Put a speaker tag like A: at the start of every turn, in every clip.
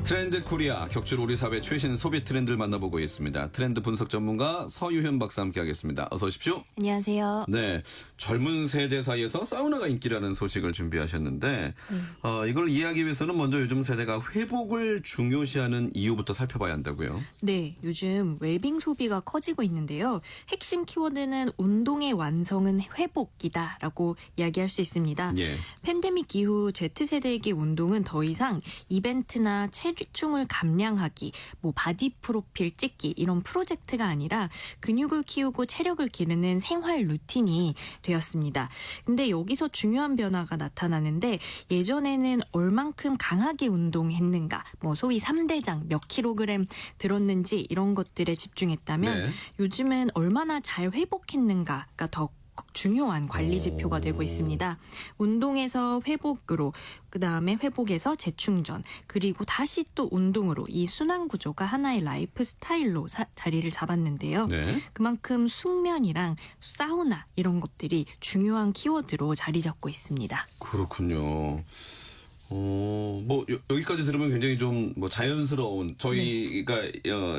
A: 트렌드 코리아, 격주로 우리 사회 최신 소비 트렌드를 만나보고 있습니다. 트렌드 분석 전문가 서유현 박사 함께하겠습니다. 어서 오십시오.
B: 안녕하세요.
A: 네, 젊은 세대 사이에서 사우나가 인기라는 소식을 준비하셨는데 이걸 이해하기 위해서는 먼저 요즘 세대가 회복을 중요시하는 이유부터 살펴봐야 한다고요.
B: 네, 요즘 웰빙 소비가 커지고 있는데요. 핵심 키워드는 운동의 완성은 회복이다라고 이야기할 수 있습니다.
A: 예.
B: 팬데믹 이후 Z세대에게 운동은 더 이상 이벤트나 체중을 감량하기, 바디 프로필 찍기 이런 프로젝트가 아니라 근육을 키우고 체력을 기르는 생활 루틴이 되었습니다. 근데 여기서 중요한 변화가 나타나는데 예전에는 얼만큼 강하게 운동했는가, 소위 3대장 몇 킬로그램 들었는지 이런 것들에 집중했다면
A: 네.
B: 요즘은 얼마나 잘 회복했는가가 더 중요한 관리 지표가 되고 있습니다. 운동에서 회복으로, 그다음에 회복에서 재충전, 그리고 다시 또 운동으로 이 순환 구조가 하나의 라이프 스타일로 자리를 잡았는데요.
A: 네.
B: 그만큼 숙면이랑 사우나 이런 것들이 중요한 키워드로 자리 잡고 있습니다.
A: 그렇군요. 여기까지 들으면 굉장히 좀 자연스러운 저희가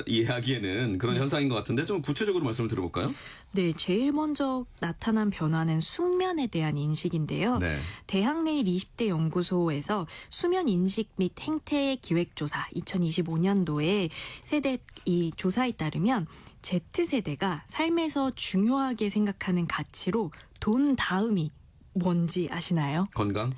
A: 이해하기에는 그런 현상인 것 같은데 좀 구체적으로 말씀을 드려볼까요?
B: 네, 제일 먼저 나타난 변화는 숙면에 대한 인식인데요.
A: 네.
B: 대학내일 20대 연구소에서 수면 인식 및 행태 기획조사 2025년도에 세대 이 조사에 따르면 Z세대가 삶에서 중요하게 생각하는 가치로 돈 다음이 뭔지 아시나요?
A: 건강?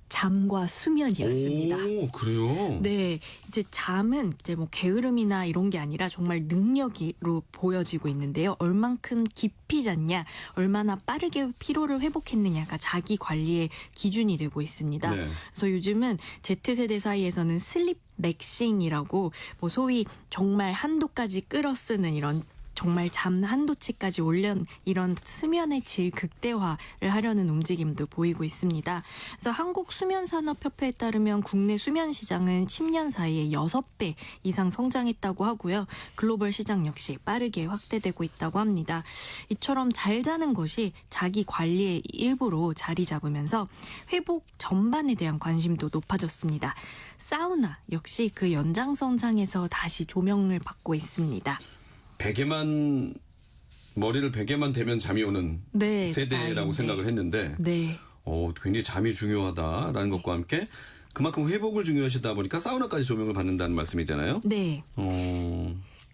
B: 잠과 수면이었습니다.
A: 오, 그래요?
B: 네, 이제 잠은 게으름이나 이런 게 아니라 정말 능력으로 보여지고 있는데요. 얼만큼 깊이 잤냐, 얼마나 빠르게 피로를 회복했느냐가 자기 관리의 기준이 되고 있습니다.
A: 네.
B: 그래서 요즘은 Z세대 사이에서는 슬립 렉싱이라고 소위 정말 한도까지 끌어쓰는 이런 정말 잠 한도치까지 이런 수면의 질 극대화를 하려는 움직임도 보이고 있습니다. 그래서 한국수면산업협회에 따르면 국내 수면 시장은 10년 사이에 6배 이상 성장했다고 하고요. 글로벌 시장 역시 빠르게 확대되고 있다고 합니다. 이처럼 잘 자는 것이 자기 관리의 일부로 자리 잡으면서 회복 전반에 대한 관심도 높아졌습니다. 사우나 역시 그 연장선상에서 다시 조명을 받고 있습니다.
A: 머리를 베개만 대면 잠이 오는
B: 네,
A: 세대라고
B: 나이인데.
A: 생각을 했는데
B: 네.
A: 굉장히 잠이 중요하다라는 것과 함께 그만큼 회복을 중요하시다 보니까 사우나까지 조명을 받는다는 말씀이잖아요.
B: 네.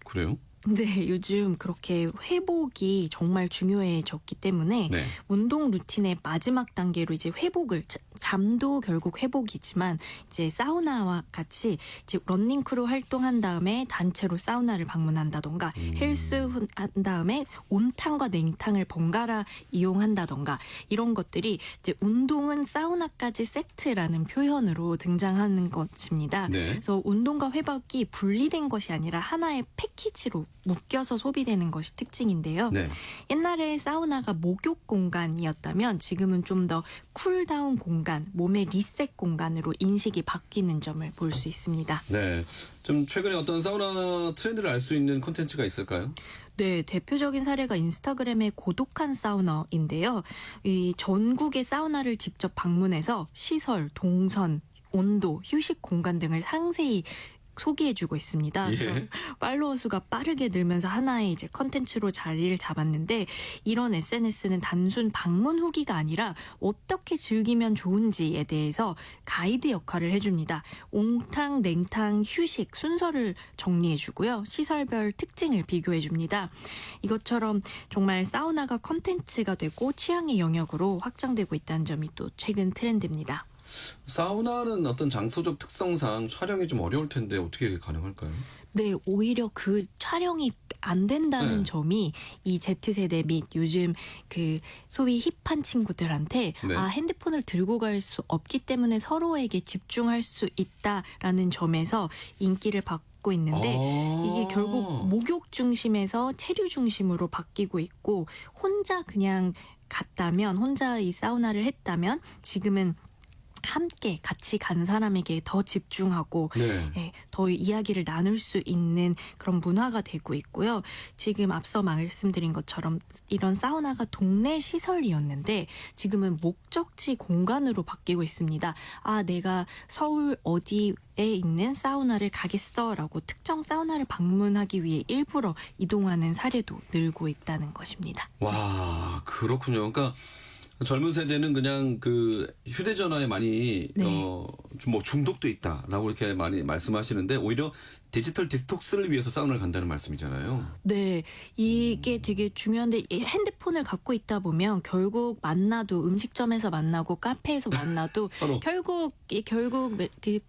A: 그래요?
B: 네, 요즘 그렇게 회복이 정말 중요해졌기 때문에
A: 네.
B: 운동 루틴의 마지막 단계로 이제 회복을, 잠도 결국 회복이지만 이제 사우나와 같이 이제 런닝크루 활동한 다음에 단체로 사우나를 방문한다던가 헬스 한 다음에 온탕과 냉탕을 번갈아 이용한다던가 이런 것들이 이제 운동은 사우나까지 세트라는 표현으로 등장하는 것입니다.
A: 네.
B: 그래서 운동과 회복이 분리된 것이 아니라 하나의 패키지로 묶여서 소비되는 것이 특징인데요.
A: 네.
B: 옛날에 사우나가 목욕 공간이었다면 지금은 좀 더 쿨다운 공간, 몸의 리셋 공간으로 인식이 바뀌는 점을 볼 수 있습니다.
A: 네. 좀 최근에 어떤 사우나 트렌드를 알 수 있는 콘텐츠가 있을까요?
B: 네, 대표적인 사례가 인스타그램의 고독한 사우나인데요. 이 전국의 사우나를 직접 방문해서 시설, 동선, 온도, 휴식 공간 등을 상세히 소개해주고 있습니다.
A: 예.
B: 그래서 팔로워 수가 빠르게 늘면서 하나의 이제 컨텐츠로 자리를 잡았는데 이런 SNS는 단순 방문 후기가 아니라 어떻게 즐기면 좋은지에 대해서 가이드 역할을 해줍니다. 온탕, 냉탕, 휴식 순서를 정리해주고요. 시설별 특징을 비교해줍니다. 이것처럼 정말 사우나가 컨텐츠가 되고 취향의 영역으로 확장되고 있다는 점이 또 최근 트렌드입니다.
A: 사우나는 어떤 장소적 특성상 촬영이 좀 어려울 텐데 어떻게 가능할까요?
B: 네, 오히려 그 촬영이 안 된다는
A: 네.
B: 점이 이 Z세대 및 요즘 그 소위 힙한 친구들한테
A: 네.
B: 핸드폰을 들고 갈 수 없기 때문에 서로에게 집중할 수 있다라는 점에서 인기를 받고 있는데 이게 결국 목욕 중심에서 체류 중심으로 바뀌고 있고 혼자 그냥 갔다면 혼자 이 사우나를 했다면 지금은 함께 같이 간 사람에게 더 집중하고
A: 네.
B: 예, 더 이야기를 나눌 수 있는 그런 문화가 되고 있고요. 지금 앞서 말씀드린 것처럼 이런 사우나가 동네 시설이었는데 지금은 목적지 공간으로 바뀌고 있습니다. 아, 내가 서울 어디에 있는 사우나를 가겠어라고 특정 사우나를 방문하기 위해 일부러 이동하는 사례도 늘고 있다는 것입니다.
A: 와, 그렇군요. 그러니까 젊은 세대는 그냥 그 휴대전화에 많이
B: 네.
A: 뭐 중독돼 있다라고 이렇게 많이 말씀하시는데 오히려 디지털 디톡스를 위해서 사우나를 간다는 말씀이잖아요.
B: 네, 이게 되게 중요한데 이 핸드폰을 갖고 있다 보면 결국 만나도 음식점에서 만나고 카페에서 만나도
A: 서로.
B: 결국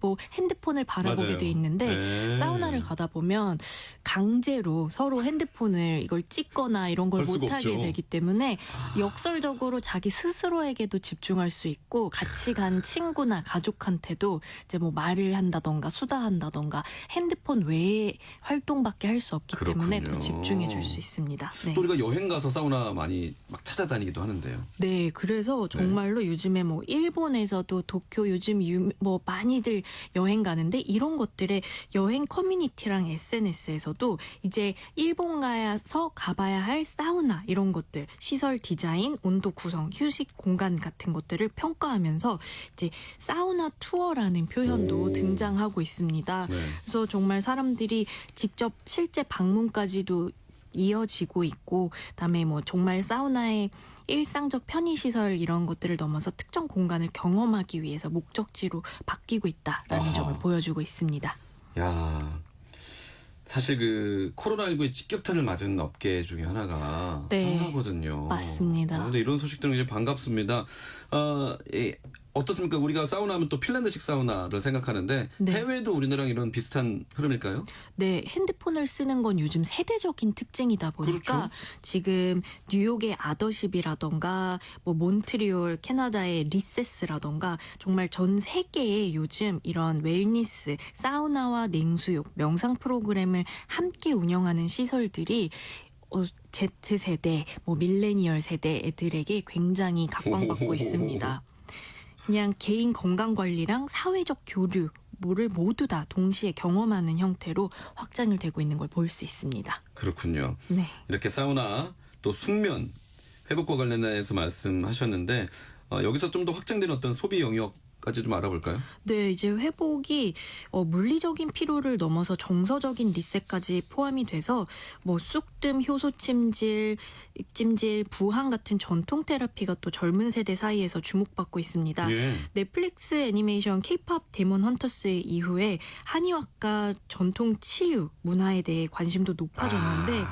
B: 뭐 핸드폰을 바라보게
A: 맞아요.
B: 돼 있는데
A: 네.
B: 사우나를 가다 보면 강제로 서로 핸드폰을 이걸 찍거나 이런 걸
A: 할 수가
B: 못하게
A: 없죠.
B: 되기 때문에 역설적으로 자기 스스로에게도 집중할 수 있고 같이 간 친구나 가족한테도 이제 뭐 말을 한다던가 수다한다던가 핸드폰 외의 활동밖에 할 수 없기 때문에
A: 그렇군요.
B: 더 집중해 줄 수 있습니다. 네.
A: 또 우리가 여행 가서 사우나 많이 막 찾아다니기도 하는데요.
B: 네, 그래서 정말로 요즘에 뭐 일본에서도 도쿄 요즘 뭐 많이들 여행 가는데 이런 것들의 여행 커뮤니티랑 SNS에서도 이제 일본 가서 가봐야 할 사우나 이런 것들 시설 디자인, 온도 구성, 휴식 공간 같은 것들을 평가하면서 이제 사우나 투어라는 표현도
A: 오.
B: 등장하고 있습니다.
A: 네.
B: 그래서 정말 사람들이 직접 실제 방문까지도 이어지고 있고 그다음에 뭐 정말 사우나의 일상적 편의시설 이런 것들을 넘어서 특정 공간을 경험하기 위해서 목적지로 바뀌고 있다라는
A: 아하.
B: 점을 보여주고 있습니다.
A: 야, 사실 그 코로나19의 직격탄을 맞은 업계 중에 하나가
B: 네.
A: 사우나거든요.
B: 맞습니다.
A: 근데 이런 소식들은 이제 반갑습니다. 어떻습니까? 우리가 사우나하면 또 핀란드식 사우나를 생각하는데
B: 네.
A: 해외도 우리나라랑 이런 비슷한 흐름일까요?
B: 네, 핸드폰을 쓰는 건 요즘 세대적인 특징이다 보니까
A: 그렇죠.
B: 지금 뉴욕의 아더십이라던가 뭐 몬트리올 캐나다의 리세스라던가 정말 전 세계에 요즘 이런 웰니스, 사우나와 냉수욕, 명상 프로그램을 함께 운영하는 시설들이 Z세대, 뭐 밀레니얼 세대 애들에게 굉장히 각광받고 있습니다. 그냥 개인 건강 관리랑 사회적 교류 를 모두 다 동시에 경험하는 형태로 확장이 되고 있는 걸 볼 수 있습니다.
A: 그렇군요.
B: 네.
A: 이렇게 사우나 또 숙면 회복과 관련해서 말씀하셨는데 여기서 좀 더 확장된 어떤 소비 영역까지 좀 알아볼까요?
B: 네, 이제 회복이 물리적인 피로를 넘어서 정서적인 리셋까지 포함이 돼서 뭐 쑥뜸, 효소 찜질, 부항 같은 전통 테라피가 또 젊은 세대 사이에서 주목받고 있습니다.
A: 예.
B: 넷플릭스 애니메이션 K-팝 데몬 헌터스 이후에 한의학과 전통 치유 문화에 대해 관심도 높아졌는데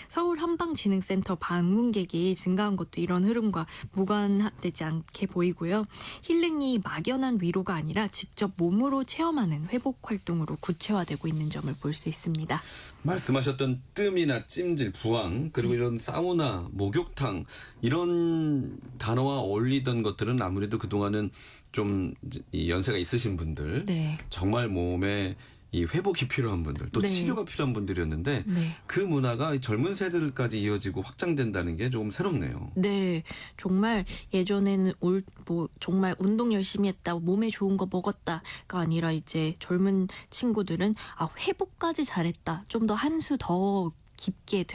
B: 서울 한방진흥센터 방문객이 증가한 것도 이런 흐름과 무관되지 않게 보이고요. 힐링이 막연한 위로가 아니라 직접 몸으로 체험하는 회복 활동으로 구체화되고 있는 점을 볼 수 있습니다.
A: 말씀하셨던 뜸이나 찜질, 부항 그리고 이런 사우나, 목욕탕 이런 단어와 어울리던 것들은 아무래도 그동안은 좀 이 연세가 있으신 분들
B: 네.
A: 정말 몸에 이 회복이 필요한 분들 또
B: 네.
A: 치료가 필요한 분들이었는데
B: 네.
A: 그 문화가 젊은 세대들까지 이어지고 확장된다는 게 조금 새롭네요.
B: 네, 정말 예전에는 정말 운동 열심히 했다, 몸에 좋은 거 먹었다가 아니라 이제 젊은 친구들은 회복까지 잘했다, 좀 더 한 수 더 깊게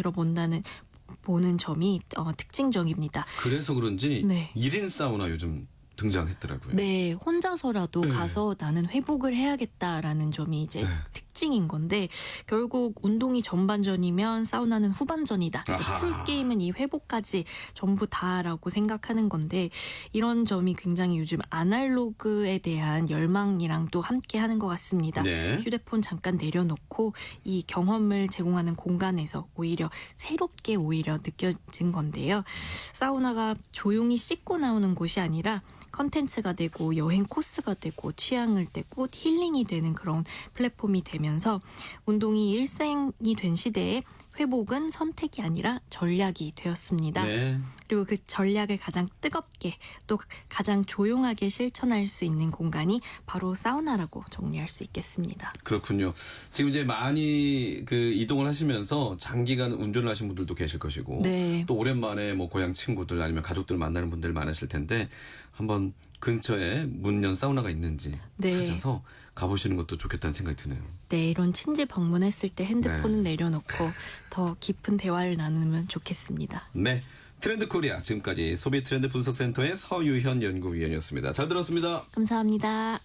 B: 보는 점이 특징적입니다.
A: 그래서 그런지
B: 네.
A: 1인 사우나 요즘 등장했더라고요.
B: 네, 혼자서라도 가서 나는 회복을 해야겠다라는 점이 이제
A: 네.
B: 특징인 건데 결국 운동이 전반전이면 사우나는 후반전이다. 그래서
A: 아하.
B: 풀게임은 이 회복까지 전부 다라고 생각하는 건데 이런 점이 굉장히 요즘 아날로그에 대한 열망이랑 또 함께 하는 것 같습니다.
A: 네.
B: 휴대폰 잠깐 내려놓고 이 경험을 제공하는 공간에서 오히려 새롭게 느껴진 건데요. 사우나가 조용히 씻고 나오는 곳이 아니라 컨텐츠가 되고 여행 코스가 되고 취향을 떼고 힐링이 되는 그런 플랫폼이 되면서 운동이 일상이 된 시대에 회복은 선택이 아니라 전략이 되었습니다.
A: 네.
B: 그리고 그 전략을 가장 뜨겁게 또 가장 조용하게 실천할 수 있는 공간이 바로 사우나라고 정리할 수 있겠습니다.
A: 그렇군요. 지금 이제 많이 그 이동을 하시면서 장기간 운전을 하신 분들도 계실 것이고
B: 네.
A: 또 오랜만에 뭐 고향 친구들 아니면 가족들 만나는 분들 많으실 텐데 한번 근처에 문 연 사우나가 있는지
B: 네.
A: 찾아서 가보시는 것도 좋겠다는 생각이 드네요.
B: 네, 이런 친지 방문했을 때 핸드폰은
A: 네.
B: 내려놓고 더 깊은 대화를 나누면 좋겠습니다.
A: 네. 트렌드 코리아 지금까지 소비 트렌드 분석센터의 서유현 연구위원이었습니다. 잘 들었습니다.
B: 감사합니다.